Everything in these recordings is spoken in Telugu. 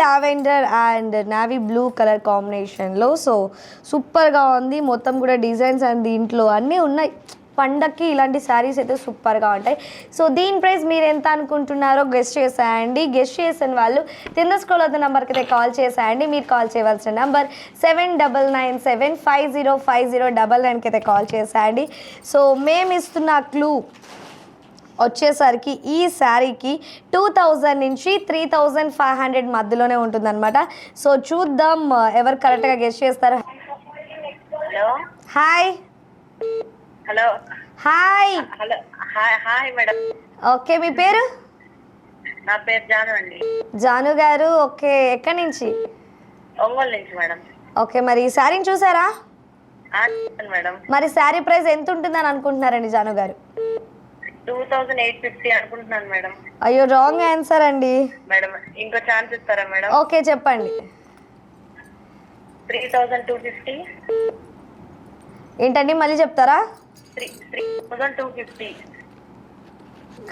Lavender and navy blue colour కాంబినేషన్లో. సో సూపర్గా ఉంది మొత్తం కూడా డిజైన్స్ అండ్ దీంట్లో అన్నీ ఉన్నాయి. పండక్కి ఇలాంటి శారీస్ అయితే సూపర్గా ఉంటాయి. సో దీని ప్రైస్ మీరు ఎంత అనుకుంటున్నారో గెస్ట్ చేసేయండి. గెస్ట్ చేసిన వాళ్ళు కింద స్క్రోల్ అవుతున్న నెంబర్కి అయితే కాల్ చేసేయండి. మీరు కాల్ చేయవలసిన నెంబర్ 7997505099కి అయితే కాల్ చేసేయండి. సో మేము ఇస్తున్న క్లూ వచ్చేసరికి ఈ శారీకి 2000 నుంచి 3500 మధ్యలోనే ఉంటుందన్నమాట. సో చూద్దాం ఎవరు కరెక్ట్గా గెస్ట్ చేస్తారు. Hello hi. Hello hi. Hello hi madam. Okay, మీ పేరు? నా పేరు జాను అండి. జాను గారు, ఓకే. ఎక్కడి నుంచి? ఒంగోలు నుంచి మేడం. ఓకే, మరి ఈ శారీని చూసారా? మేడం. మరి శారీ ప్రైస్ ఎంత ఉంటుందని అనుకుంటున్నారండి జాను గారు? 2850 అనుకుంటున్నాను మేడం. అయ్యో, రాంగ్ ఆన్సర్ అండి. మేడం ఇంకో ఛాన్స్ ఇస్తారా మేడం? ఓకే, చెప్పండి. 3250. ఏంటండి, మళ్ళీ చెప్తారా? 3250.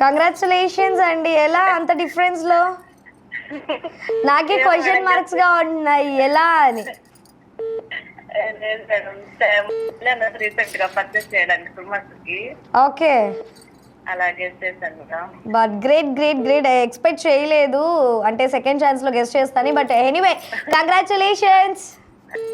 కంగ్రాచులేషన్స్ అండి. ఎలా అంత డిఫరెన్స్లో? నాకే క్వశ్చన్ మార్క్స్ గా ఉన్నాయి ఎలా అని. రీసెంట్ గా పర్చేస్ చేయడానికి క్రిస్మస్కి. ఓకే, అలాగే చేశాను కదా. But great great great. Expect చేయలేదు అంటే సెకండ్ ఛాన్స్ లో గెస్ట్ చేస్తాను. But anyway, congratulations.